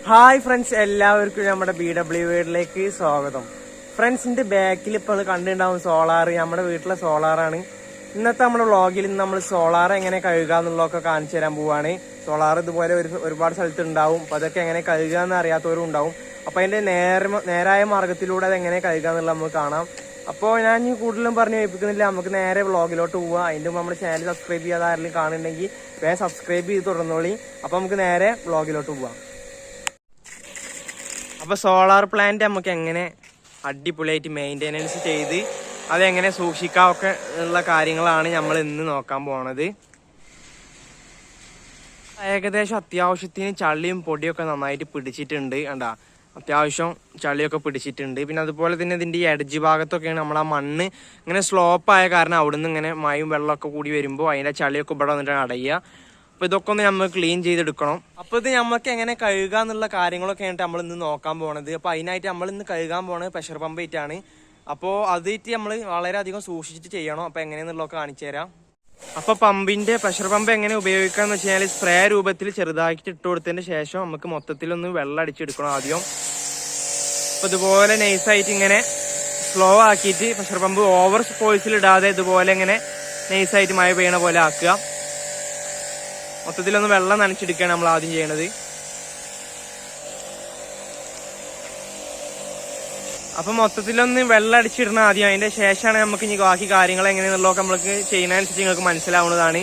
Hi friends, എല്ലാവർക്കും നമ്മുടെ BW വീട്ടിലേക്ക് സ്വാഗതം. ഫ്രണ്ട്സിന്റെ ബാക്കിൽ ഇപ്പോൾ കണ്ടിട്ടുണ്ടാവും സോളാർ. നമ്മുടെ വീട്ടിലെ സോളാറാണ്. ഇന്നത്തെ നമ്മുടെ വ്ളോഗിൽ നമ്മൾ സോളാർ എങ്ങനെ കഴുകുക എന്നുള്ളതൊക്കെ കാണിച്ചു തരാൻ പോവാണ്. സോളാർ ഇതുപോലെ ഒരുപാട് സ്ഥലത്ത് ഉണ്ടാവും. അപ്പൊ അതൊക്കെ എങ്ങനെ കഴുകുക എന്ന് അറിയാത്തവരും ഉണ്ടാവും. അപ്പൊ അതിന്റെ നേരായ മാർഗത്തിലൂടെ അത് എങ്ങനെ കഴുകുക എന്നുള്ളത് നമുക്ക് കാണാം. അപ്പോൾ ഞാൻ ഈ കൂടുതലും പറഞ്ഞു കേൾപ്പിക്കുന്നില്ല, നമുക്ക് നേരെ വ്ളോഗിലോട്ട് പോവാം. അതിന്റെ മുമ്പ് നമ്മുടെ ചാനൽ സബ്സ്ക്രൈബ് ചെയ്യാതെ ആരെങ്കിലും കാണുന്നുണ്ടെങ്കിൽ വേഗം സബ്സ്ക്രൈബ് ചെയ്ത് തുടർന്നോളി. അപ്പൊ നമുക്ക് നേരെ വ്ളോഗിലോട്ട് പോവാം. അപ്പോൾ സോളാർ പ്ലാന്റ് നമുക്ക് എങ്ങനെ അടിപൊളിയായിട്ട് മെയിൻ്റെനൻസ് ചെയ്ത് അതെങ്ങനെ സൂക്ഷിക്കാമൊക്കെ ഉള്ള കാര്യങ്ങളാണ് നമ്മൾ ഇന്ന് നോക്കാൻ പോണത്. ഏകദേശം അത്യാവശ്യത്തിന് ചളിയും പൊടിയൊക്കെ നന്നായിട്ട് പിടിച്ചിട്ടുണ്ട്. കണ്ടാ, അത്യാവശ്യം ചളിയൊക്കെ പിടിച്ചിട്ടുണ്ട്. പിന്നെ അതുപോലെ തന്നെ ഇതിൻ്റെ ഈ എഡ്ജ് ഭാഗത്തൊക്കെയാണ് നമ്മൾ ആ മണ്ണ് ഇങ്ങനെ സ്ലോപ്പായ കാരണം അവിടെ നിന്ന് ഇങ്ങനെ മഴയും വെള്ളമൊക്കെ കൂടി വരുമ്പോൾ അതിൻ്റെ ചളിയൊക്കെ ഇവിടെ വന്നിട്ടാണ് അടയുക. അപ്പോൾ ഇതൊക്കെ ഒന്ന് നമ്മൾ ക്ലീൻ ചെയ്തെടുക്കണം. അപ്പോൾ ഇത് നമുക്ക് എങ്ങനെ കഴുകുക എന്നുള്ള കാര്യങ്ങളൊക്കെ ആയിട്ട് നമ്മൾ ഇന്ന് നോക്കാൻ പോണത്. അപ്പോൾ അതിനായിട്ട് നമ്മൾ ഇന്ന് കഴുകാൻ പോണത് പ്രഷർ പമ്പ് ആയിട്ടാണ്. അപ്പോൾ അതിട്ട് നമ്മൾ വളരെയധികം സൂക്ഷിച്ചിട്ട് ചെയ്യണം. അപ്പോൾ എങ്ങനെയെന്നുള്ളതൊക്കെ കാണിച്ചു തരാം. അപ്പോൾ പ്രഷർ പമ്പ് എങ്ങനെ ഉപയോഗിക്കാന്ന് വെച്ച് കഴിഞ്ഞാൽ സ്പ്രേ രൂപത്തിൽ ചെറുതാക്കിയിട്ട് ഇട്ട് കൊടുത്തതിന് ശേഷം നമുക്ക് മൊത്തത്തിലൊന്ന് വെള്ളം അടിച്ചെടുക്കണം ആദ്യം. അപ്പോൾ ഇതുപോലെ നൈസായിട്ട് ഇങ്ങനെ സ്ലോ ആക്കിയിട്ട് പ്രഷർ പമ്പ് ഓവർ ഫോഴ്സിൽ ഇടാതെ ഇതുപോലെ ഇങ്ങനെ നൈസായിട്ട് മഴ പെയ്യണ പോലെ ആക്കുക. മൊത്തത്തിലൊന്ന് വെള്ളം നനച്ചെടുക്കുകയാണ് നമ്മൾ ആദ്യം ചെയ്യണത്. അപ്പൊ മൊത്തത്തിലൊന്ന് വെള്ളം അടിച്ചിടണം ആദ്യം. അതിന്റെ ശേഷമാണ് നമുക്ക് ഇനി ബാക്കി കാര്യങ്ങൾ എങ്ങനെയെന്നുള്ളതൊക്കെ നമ്മൾക്ക് ചെയ്യുന്നതനുസരിച്ച് നിങ്ങൾക്ക് മനസ്സിലാവുന്നതാണ്.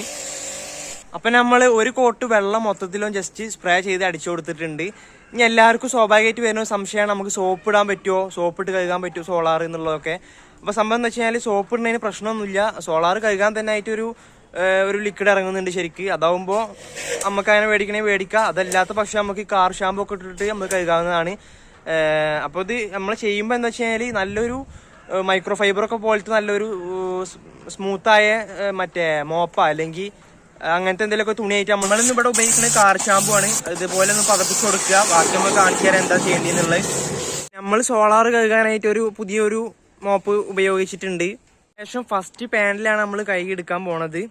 അപ്പൊ നമ്മൾ ഒരു കോട്ട് വെള്ളം മൊത്തത്തിലും ജസ്റ്റ് സ്പ്രേ ചെയ്ത് അടിച്ചു കൊടുത്തിട്ടുണ്ട്. ഇനി എല്ലാവർക്കും സ്വാഭാവികമായിട്ട് വരുന്ന സംശയമാണ്, നമുക്ക് സോപ്പ് ഇടാൻ പറ്റുമോ, സോപ്പ് ഇട്ട് കഴുകാൻ പറ്റുമോ സോളാർ എന്നുള്ളതൊക്കെ. അപ്പൊ സംഭവം എന്ന് വെച്ച് കഴിഞ്ഞാൽ സോപ്പ് ഇടുന്നതിന് പ്രശ്നമൊന്നുമില്ല. സോളാർ കഴുകാൻ തന്നെ ആയിട്ടൊരു ലിക്വിഡ് ഇറങ്ങുന്നുണ്ട് ശരിക്ക്. അതാവുമ്പോൾ നമുക്ക് അങ്ങനെ മേടിക്കാം. അതല്ലാത്ത പക്ഷെ നമുക്ക് കാർ ഷാമ്പു ഒക്കെ ഇട്ടിട്ട് നമുക്ക് കഴുകാവുന്നതാണ്. അപ്പോൾ ഇത് നമ്മൾ ചെയ്യുമ്പോൾ എന്താ വെച്ച് കഴിഞ്ഞാൽ നല്ലൊരു മൈക്രോ ഫൈബറൊക്കെ പോലത്തെ നല്ലൊരു സ്മൂത്തായ മറ്റേ മോപ്പ അല്ലെങ്കിൽ അങ്ങനത്തെ എന്തെങ്കിലുമൊക്കെ തുണിയായിട്ട് നമ്മളിന്ന് ഇവിടെ ഉപയോഗിക്കുന്നത് കാർ ഷാമ്പു ആണ്. ഇതുപോലെ ഒന്ന് പകർത്തിച്ച് കൊടുക്കുക. ബാക്കി നമ്മൾ കാണിച്ചു തരാം എന്താ ചെയ്യേണ്ടതെന്നുള്ളത്. നമ്മൾ സോളാർ കഴുകാനായിട്ട് പുതിയൊരു മോപ്പ് ഉപയോഗിച്ചിട്ടുണ്ട്. ശേഷം ഫസ്റ്റ് പാനിലാണ് നമ്മൾ കൈ എടുക്കാൻ പോണത്.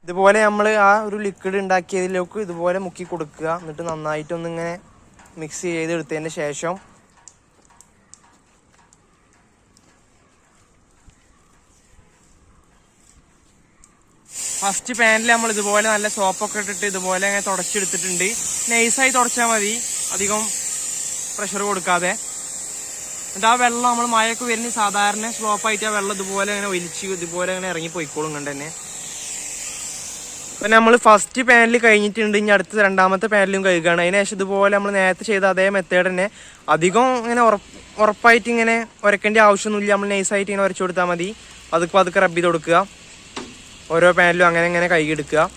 ഇതുപോലെ നമ്മൾ ആ ഒരു ലിക്വിഡ് ഉണ്ടാക്കിയതിലേക്ക് ഇതുപോലെ മുക്കി കൊടുക്കുക. എന്നിട്ട് നന്നായിട്ടൊന്നിങ്ങനെ മിക്സ് ചെയ്തെടുത്തതിന് ശേഷം ഫസ്റ്റ് പാനിൽ നമ്മൾ ഇതുപോലെ നല്ല സോപ്പൊക്കെ ഇട്ടിട്ട് ഇതുപോലെ അങ്ങനെ തുടച്ചെടുത്തിട്ടുണ്ട്. നൈസായി തുടച്ചാൽ മതി, അധികം പ്രഷർ കൊടുക്കാതെ. എന്നിട്ട് ആ വെള്ളം നമ്മൾ മഴയൊക്കെ വരുന്ന സാധാരണ സ്ലോപ്പായിട്ട് ആ വെള്ളം ഇതുപോലെ അങ്ങനെ ഒലിച്ച് ഇതുപോലെ അങ്ങനെ ഇറങ്ങി പോയിക്കോളും കണ്ട് തന്നെ. അപ്പം നമ്മൾ ഫസ്റ്റ് പാനൽ കഴിഞ്ഞിട്ടുണ്ട്. ഇനി അടുത്ത രണ്ടാമത്തെ പാനലും കഴുകുകയാണ്. അതിന് ശേഷം ഇതുപോലെ നമ്മൾ നേരത്തെ ചെയ്ത അതേ മെത്തേഡ് തന്നെ അധികം ഇങ്ങനെ ഉറപ്പായിട്ട് ഇങ്ങനെ ഉരക്കേണ്ട ആവശ്യമൊന്നുമില്ല. നമ്മൾ നൈസായിട്ട് ഇങ്ങനെ ഉരച്ചു കൊടുത്താൽ മതി. പതുക്കെ റബ്ബ് ചെയ്ത് കൊടുക്കുക. ഓരോ പാനലും അങ്ങനെ കഴുകിയെടുക്കുക.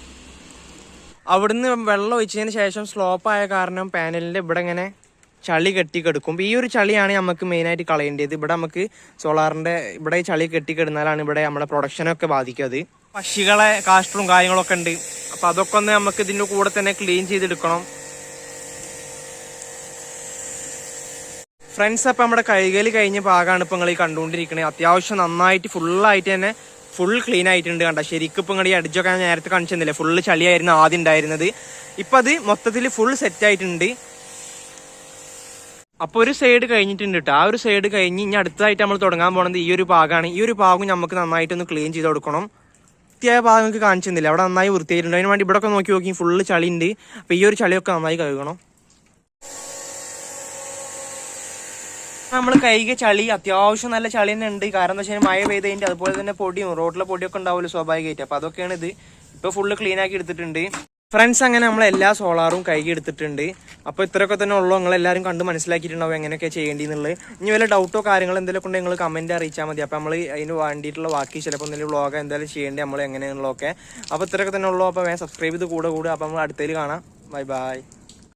അവിടുന്ന് വെള്ളം ഒഴിച്ചതിന് ശേഷം സ്ലോപ്പായ കാരണം പാനലിൻ്റെ ഇവിടെ ഇങ്ങനെ ചളി കെട്ടിക്കെടുക്കും. ഈ ഒരു ചളിയാണ് നമുക്ക് മെയിനായിട്ട് കളയേണ്ടത്. ഇവിടെ നമുക്ക് സോളാറിൻ്റെ ഇവിടെ ചളി കെട്ടിക്കിടുന്നാലാണ് ഇവിടെ നമ്മുടെ പ്രൊഡക്ഷനൊക്കെ ബാധിക്കുന്നത്. പക്ഷികളെ കാഷ്ടവും കാര്യങ്ങളൊക്കെ ഉണ്ട്. അപ്പം അതൊക്കെ ഒന്ന് നമുക്ക് ഇതിൻ്റെ കൂടെ തന്നെ ക്ലീൻ ചെയ്തെടുക്കണം. ഫ്രണ്ട്സ്, അപ്പം നമ്മുടെ കഴുകൽ കഴിഞ്ഞ ഭാഗമാണ് ഇപ്പം നിങ്ങൾ ഈ കണ്ടുകൊണ്ടിരിക്കുന്നത്. അത്യാവശ്യം നന്നായിട്ട് ഫുള്ളായിട്ട് തന്നെ ഫുൾ ക്ലീൻ ആയിട്ടുണ്ട്. കണ്ട ശരിക്കും ഇപ്പം നിങ്ങൾ ഈ അടിച്ചൊക്കെ ഞാൻ നേരത്തെ കാണിച്ചെന്നില്ലേ, ഫുള്ള് ചളിയായിരുന്നു ആദ്യം ഉണ്ടായിരുന്നത്. ഇപ്പം അത് മൊത്തത്തിൽ ഫുൾ സെറ്റായിട്ടുണ്ട്. അപ്പോൾ ഒരു സൈഡ് കഴിഞ്ഞിട്ടുണ്ട് കേട്ടോ. ആ ഒരു സൈഡ് കഴിഞ്ഞ് ഇനി അടുത്തതായിട്ട് നമ്മൾ തുടങ്ങാൻ പോകുന്നത് ഈ ഒരു ഭാഗമാണ്. ഈ ഒരു ഭാഗം നമുക്ക് നന്നായിട്ടൊന്ന് ക്ലീൻ ചെയ്ത് കൊടുക്കണം. വൃത്തിയായ ഭാഗം നിങ്ങൾക്ക് കാണിച്ചിരുന്നില്ല, അവിടെ നന്നായി വൃത്തിയായിട്ടുണ്ട്. അതിന് വേണ്ടി ഇവിടെ ഒക്കെ നോക്കി ഫുള്ള് ചളി ഉണ്ട്. അപ്പോൾ ഈ ഒരു ചളിയൊക്കെ നന്നായി കഴുകണം. നമ്മൾ കഴുകിയ ചളി അത്യാവശ്യം നല്ല ചളി തന്നെ ഉണ്ട്. കാരണം എന്താ വെച്ചാൽ മഴ പെയ്തതിൻ്റെ അതുപോലെ തന്നെ പൊടിയും റോഡിലെ പൊടിയൊക്കെ ഉണ്ടാവുമല്ലോ സ്വാഭാവികമായിട്ട്. അപ്പോൾ അതൊക്കെയാണ് ഇത്. ഇപ്പോൾ ഫുള്ള് ക്ലീൻ ആക്കി എടുത്തിട്ടുണ്ട്. ഫ്രണ്ട്സ്, അങ്ങനെ നമ്മൾ എല്ലാ സോളാറും കഴുകി എടുത്തിട്ടുണ്ട്. അപ്പോൾ ഇത്രയൊക്കെ തന്നെ ഉള്ളൂ. നിങ്ങളെല്ലാവരും കണ്ട് മനസ്സിലാക്കിയിട്ടുണ്ടാവും എങ്ങനെയൊക്കെ ചെയ്യേണ്ടിയെന്നുള്ളത്. ഇനി വല്ല ഡൗട്ടോ കാര്യങ്ങളോ എന്തെങ്കിലും ഉണ്ടെങ്കിൽ നിങ്ങൾ കമൻറ്റ് അറിയിച്ചാൽ മതി. അപ്പോൾ നമ്മൾ അതിന് വേണ്ടിയിട്ടുള്ള ബാക്കി ചിലപ്പോൾ എന്തെങ്കിലും വ്ളോഗ് എന്തായാലും ചെയ്യേണ്ടി നമ്മൾ എങ്ങനെയാണുള്ളതൊക്കെ. അപ്പോൾ ഇത്രയൊക്കെ തന്നെ ഉള്ളൂ. അപ്പോൾ വേഗം സബ്സ്ക്രൈബ് ചെയ്ത് കൂടെ. അപ്പോൾ നമ്മൾ അടുത്തതിൽ കാണാം. ബൈ.